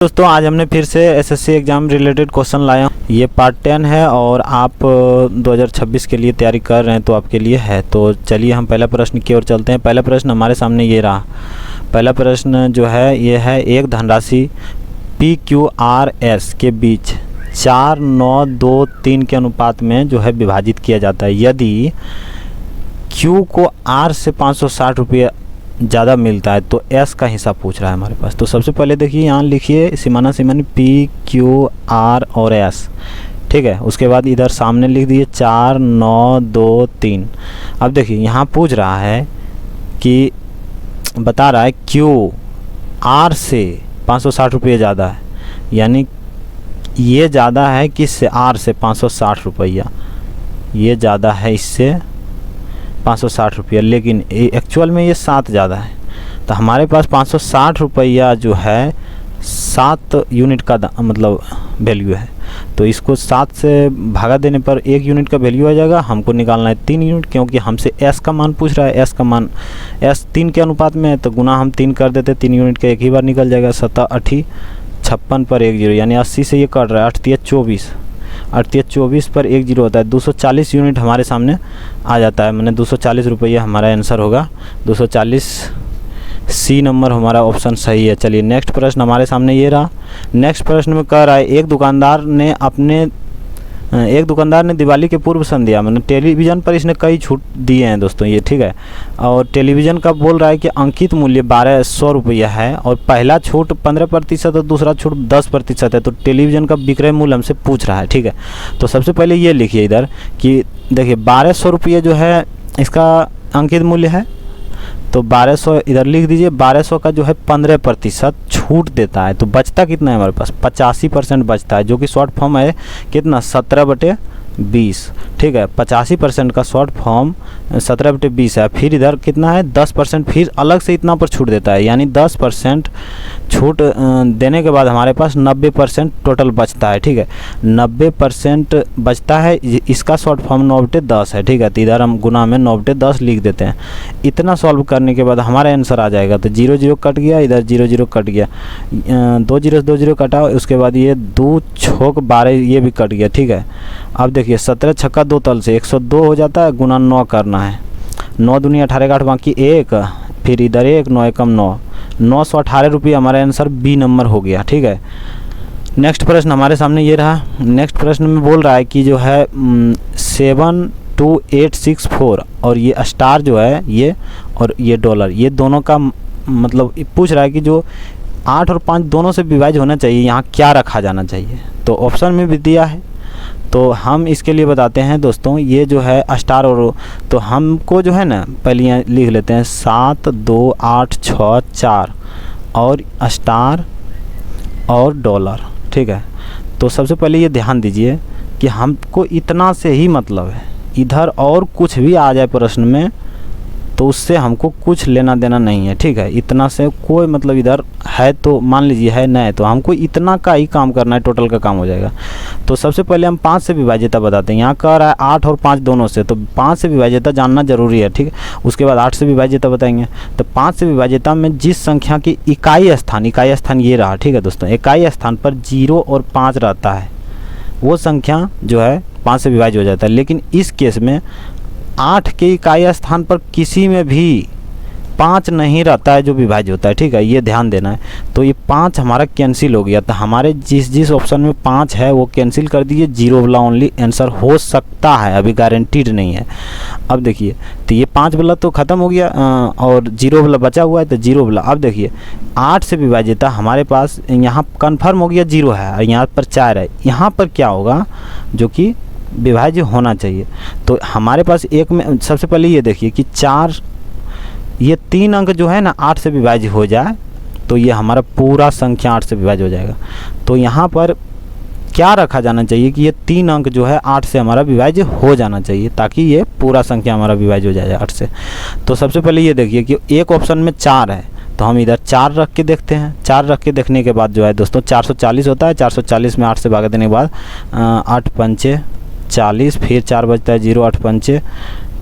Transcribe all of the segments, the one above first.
दोस्तों आज हमने फिर से एसएससी एग्ज़ाम रिलेटेड क्वेश्चन लाया हूँ। ये पार्ट 10 है और आप 2026 के लिए तैयारी कर रहे हैं तो आपके लिए है। तो चलिए हम पहला प्रश्न की ओर चलते हैं। पहला प्रश्न हमारे सामने ये रहा। पहला प्रश्न जो है ये है, एक धनराशि PQRS के बीच 4, 9, 2, 3 के अनुपात में जो है विभाजित किया जाता है। यदि Q को R से 560 रुपये ज़्यादा मिलता है तो S का हिस्सा पूछ रहा है हमारे पास। तो सबसे पहले देखिए यहाँ लिखिए सीमाना PQR और S, ठीक है। उसके बाद इधर सामने लिख दिए 4, 9, 2, 3। अब देखिए यहाँ पूछ रहा है कि बता रहा है Q R से 560 रुपये ज़्यादा है, यानी ये ज़्यादा है किससे? R से 560 रुपया, ये ज़्यादा है इससे 560 रुपया, लेकिन एक्चुअल में ये 7 ज़्यादा है। तो हमारे पास 560 रुपया जो है 7 यूनिट का मतलब वैल्यू है। तो इसको 7 से भागा देने पर 1 यूनिट का वैल्यू आ जाएगा। हमको निकालना है 3 यूनिट, क्योंकि हमसे S का मान पूछ रहा है। S का मान S 3 के अनुपात में है, तो गुना हम 3 कर देते, 3 यूनिट का एक ही बार निकल जाएगा। 7 8 56 पर 1 0, यानी 80 से ये कट रहा है। 8 24, 24 पर 1 0 होता है। 240 यूनिट हमारे सामने आ जाता है, मैंने 240 रुपये हमारा आंसर होगा। 240 C नंबर हमारा ऑप्शन सही है। चलिए नेक्स्ट प्रश्न हमारे सामने ये रहा। नेक्स्ट प्रश्न में कह रहा है, एक दुकानदार ने दिवाली के पूर्व संध्या मैंने टेलीविज़न पर इसने कई छूट दिए हैं दोस्तों, ये ठीक है। और टेलीविज़न का बोल रहा है कि अंकित मूल्य 1200 रुपया है और पहला छूट 15% और दूसरा छूट 10% है। तो टेलीविज़न का विक्रय मूल्य हमसे पूछ रहा है, ठीक है। तो सबसे पहले ये लिखिए इधर कि देखिए 1200 रुपये जो है इसका अंकित मूल्य है, तो 1200 इधर लिख दीजिए। 1200 का जो है 15% छूट देता है, तो बचता कितना है हमारे पास? 85% बचता है, जो कि शॉर्ट फॉर्म है कितना? 17/20, ठीक है। 85% का शॉर्ट फॉर्म 17/20 है। फिर इधर कितना है? 10% फिर अलग से इतना पर छूट देता है, यानी 10% छूट देने के बाद हमारे पास 90% टोटल बचता है, ठीक है। 90% बचता है, इसका शॉर्ट फॉर्म 9/10 है, ठीक है। तो इधर हम गुना में 9/10 लिख देते हैं। इतना सॉल्व करने के बाद हमारा आंसर आ जाएगा। तो 0 0 कट गया, इधर 0 0 कट गया, 2 0 2 0 कटा, उसके बाद ये 2 छोक 12 ये भी कट गया, ठीक है। अब देखिए 17 छक्का 2 तल से 102 हो जाता है, गुना 9 करना है। 9 दूनी 18 8 बाकी 1, फिर इधर 1, 9 एकम 9, 918 रुपये हमारा आंसर B नंबर हो गया, ठीक है। नेक्स्ट प्रश्न हमारे सामने ये रहा। नेक्स्ट प्रश्न में बोल रहा है कि जो है 72864 और ये स्टार जो है ये और ये डॉलर, ये दोनों का मतलब पूछ रहा है कि जो 8 और 5 दोनों से विभाज्य होना चाहिए, यहाँ क्या रखा जाना चाहिए। तो ऑप्शन में भी दिया है, तो हम इसके लिए बताते हैं दोस्तों। ये जो है स्टार और, तो हमको जो है ना पहले यहाँ लिख लेते हैं 7 2 8 6 4 और स्टार और डॉलर, ठीक है। तो सबसे पहले ये ध्यान दीजिए कि हमको इतना से ही मतलब है, इधर और कुछ भी आ जाए प्रश्न में तो उससे हमको कुछ लेना देना नहीं है, ठीक है। इतना से कोई मतलब इधर है तो मान लीजिए है, नहीं तो हमको इतना का ही काम करना है, टोटल का काम हो जाएगा। तो सबसे पहले हम 5 से विभाज्यता बताते हैं। यहाँ कह रहा है 8 और 5 दोनों से, तो 5 से विभाज्यता जानना जरूरी है, ठीक है। उसके बाद 8 से विभाज्यता बताएंगे। तो 5 से विभाज्यता में जिस संख्या की इकाई स्थान ये रहा, ठीक है दोस्तों। इकाई स्थान पर 0 और 5 रहता है, वो संख्या जो है 5 से विभाज्य हो जाता है। लेकिन इस केस में 8 के इकाई स्थान पर किसी में भी 5 नहीं रहता है जो विभाज्य होता है, ठीक है। ये ध्यान देना है। तो ये 5 हमारा कैंसिल हो गया, तो हमारे जिस ऑप्शन में 5 है वो कैंसिल कर दिए। 0 वाला ओनली आंसर हो सकता है, अभी गारंटीड नहीं है। अब देखिए तो ये 5 वाला तो ख़त्म हो गया और 0 वाला बचा हुआ है, तो 0 वाला। अब देखिए 8 से विभाज्यता हमारे पास यहाँ कन्फर्म हो गया 0 है और यहाँ पर 4 है। यहाँ पर क्या होगा जो कि विभाज्य होना चाहिए। तो हमारे पास एक में सबसे पहले ये देखिए कि 4, ये 3 अंक जो है ना 8 से विभाज्य हो जाए तो ये हमारा पूरा संख्या 8 से विभाज्य हो जाएगा। तो यहाँ पर क्या रखा जाना चाहिए कि ये 3 अंक जो है 8 से हमारा विभाज्य हो जाना चाहिए, ताकि ये पूरा संख्या हमारा विभाज्य हो जाए 8 से। तो सबसे पहले ये देखिए कि एक ऑप्शन में 4 है, तो हम इधर 4 रख के देखते हैं। 4 रख के देखने के बाद जो है दोस्तों 440 होता है। 440 में 8 से भागा देने के बाद 8 पंचे 40, फिर 4 बचता है 0, 8 पंचे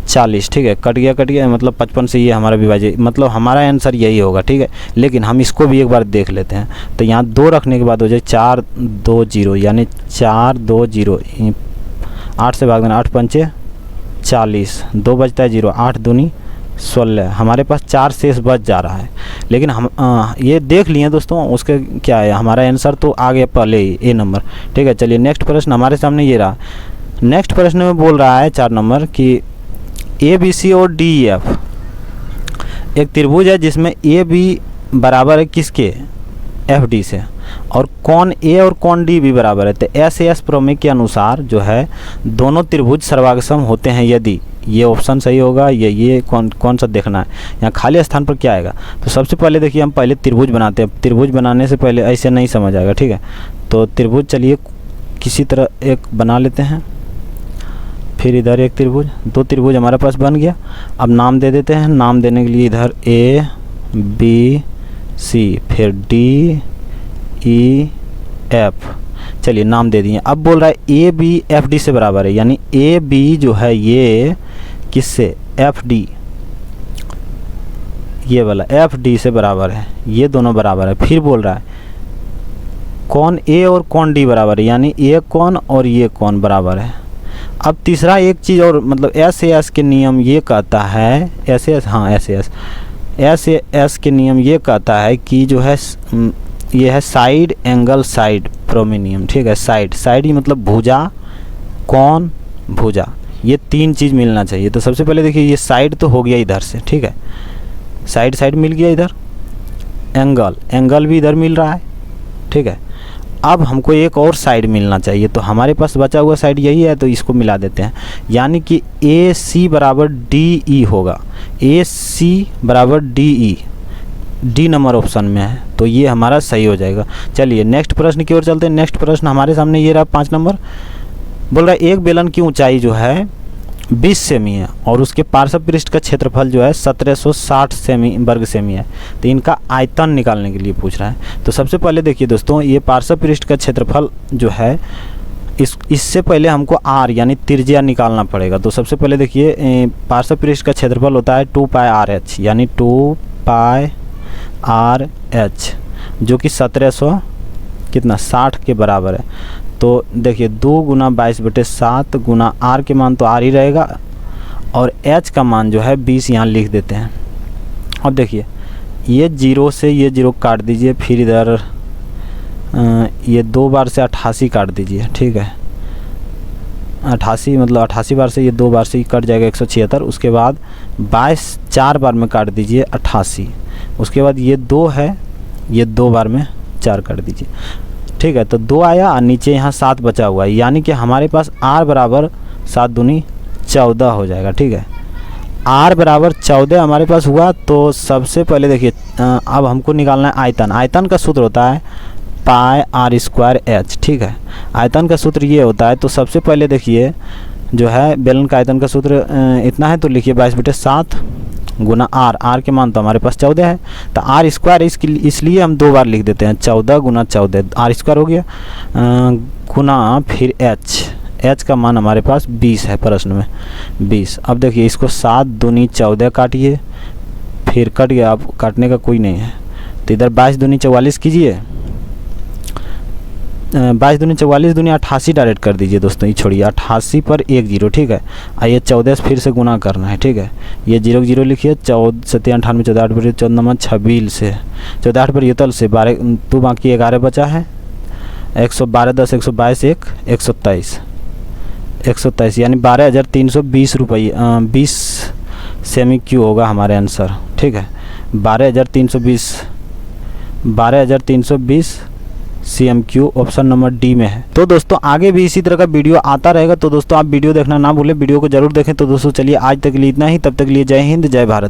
40, ठीक है, कट गया मतलब 55 से ये हमारा विभाज्य, मतलब हमारा आंसर यही होगा, ठीक है। लेकिन हम इसको भी एक बार देख लेते हैं। तो यहाँ 2 रखने के बाद हो जाए 4 2 0, यानी 4 2 0, 8 से भाग देना, 8 पंचे 40, 2 बचता है 0, 8 दूनी 16, हमारे पास 4 शेष बच जा रहा है। लेकिन हम ये देख लिए दोस्तों, उसके क्या है, हमारा आंसर तो आ गया पहले ही, ए नंबर, ठीक है। चलिए नेक्स्ट प्रश्न हमारे सामने ये रहा। नेक्स्ट प्रश्न में बोल रहा है 4 नंबर कि ए बी सी और डी ई एफ एक त्रिभुज है जिसमें ए बी बराबर है किसके, एफ डी से, और कौन ए और कौन डी भी बराबर है। तो एस एस प्रमेय के अनुसार जो है दोनों त्रिभुज सर्वागसम होते हैं यदि, ये ऑप्शन सही होगा। ये कौन सा देखना है, यहाँ खाली स्थान पर क्या आएगा। तो सबसे पहले देखिए, हम पहले त्रिभुज बनाते हैं। त्रिभुज बनाने से पहले ऐसे नहीं समझ आएगा, ठीक है। तो त्रिभुज चलिए किसी तरह एक बना लेते हैं, फिर इधर एक त्रिभुज, 2 त्रिभुज हमारे पास बन गया। अब नाम दे देते हैं। नाम देने के लिए इधर ए बी सी, फिर डी ई एफ, चलिए नाम दे दिए। अब बोल रहा है ए बी एफ डी से बराबर है, यानी ए बी जो है ये किससे, एफ डी, ये वाला एफ डी से बराबर है, ये दोनों बराबर है। फिर बोल रहा है कौन ए और कौन डी बराबर है, यानी ये कौन और ये कौन बराबर है। अब तीसरा एक चीज़ और, मतलब एस एस के नियम ये कहता है, एस एस, हाँ एस एस के नियम ये कहता है कि जो है ये है साइड एंगल साइड प्रमेय नियम, ठीक है। साइड ही मतलब भुजा, कौन भुजा, ये 3 चीज़ मिलना चाहिए। तो सबसे पहले देखिए, ये साइड तो हो गया इधर से, ठीक है, साइड मिल गया इधर। एंगल भी इधर मिल रहा है, ठीक है। अब हमको एक और साइड मिलना चाहिए, तो हमारे पास बचा हुआ साइड यही है, तो इसको मिला देते हैं, यानी कि ए सी बराबर डी ई होगा। ए सी बराबर D E, D number option में है, तो ये हमारा सही हो जाएगा। चलिए नेक्स्ट प्रश्न की ओर चलते हैं। नेक्स्ट प्रश्न हमारे सामने ये रहा 5 नंबर। बोल रहा है एक बेलन की ऊंचाई जो है 20 सेमी है और उसके पार्श्व पृष्ठ का क्षेत्रफल जो है 1760 वर्ग सेमी है। तो इनका आयतन निकालने के लिए पूछ रहा है। तो सबसे पहले देखिए दोस्तों, ये पार्श्व पृष्ठ का क्षेत्रफल जो है इससे पहले हमको आर यानी त्रिज्या निकालना पड़ेगा। तो सबसे पहले देखिए, पार्श्व पृष्ठ का क्षेत्रफल होता है 2 पाई आर एच, यानी 2 पाई आर एच, जो कि 1760 के बराबर है। तो देखिए 2 गुना 22/7 गुना आर के मान तो आर ही रहेगा, और एच का मान जो है 20 यहाँ लिख देते हैं। अब देखिए ये 0 से ये 0 काट दीजिए, फिर इधर ये 2 बार से 88 काट दीजिए, ठीक है। 88 मतलब 88 बार से ये 2 बार से ही कट जाएगा 176। उसके बाद 22 4 बार में काट दीजिए 88। उसके बाद ये 2 है, ये 2 बार में 4 काट दीजिए, ठीक है। तो 2 आया और नीचे यहाँ 7 बचा हुआ है, यानी कि हमारे पास r बराबर 7 दूनी 14 हो जाएगा, ठीक है। r बराबर 14 हमारे पास हुआ। तो सबसे पहले देखिए, अब हमको निकालना है आयतन। आयतन का सूत्र होता है पाई आर स्क्वायर एच, ठीक है। आयतन का सूत्र ये होता है। तो सबसे पहले देखिए जो है बेलन का आयतन का सूत्र इतना है, तो लिखिए 22/7 गुना आर के मान तो हमारे पास 14 है, तो आर स्क्वायर इसलिए हम 2 बार लिख देते हैं, 14 गुना 14 आर स्क्वायर हो गया, गुना फिर एच का मान हमारे पास 20 है प्रश्न में, 20। अब देखिए इसको 7 दूनी 14 काटिए, फिर कट गया, अब काटने का कोई नहीं है। तो इधर 22 दूनी 44 कीजिए, 22 दूनी 44 दूनी 88 डायरेक्ट कर दीजिए दोस्तों, ये छोड़िए 88 पर 1 0, ठीक है। आइए 14 से फिर से गुना करना है, ठीक है। ये 0 0 लिखिए, 14 7 98 14 8 पर 14 नंबर 26 से 14 8 पर युतल से 12 तो बाकी 11 बचा है, 112 10 122 1 127 यानी 12,320 रुपये 20 सेमी क्यू होगा हमारे आंसर, ठीक है। 12,320 CMQ ऑप्शन नंबर डी में है। तो दोस्तों आगे भी इसी तरह का वीडियो आता रहेगा, तो दोस्तों आप वीडियो देखना ना भूलें, वीडियो को जरूर देखें। तो दोस्तों चलिए आज तक के लिए इतना ही, तब तक के लिए जय हिंद जय भारत।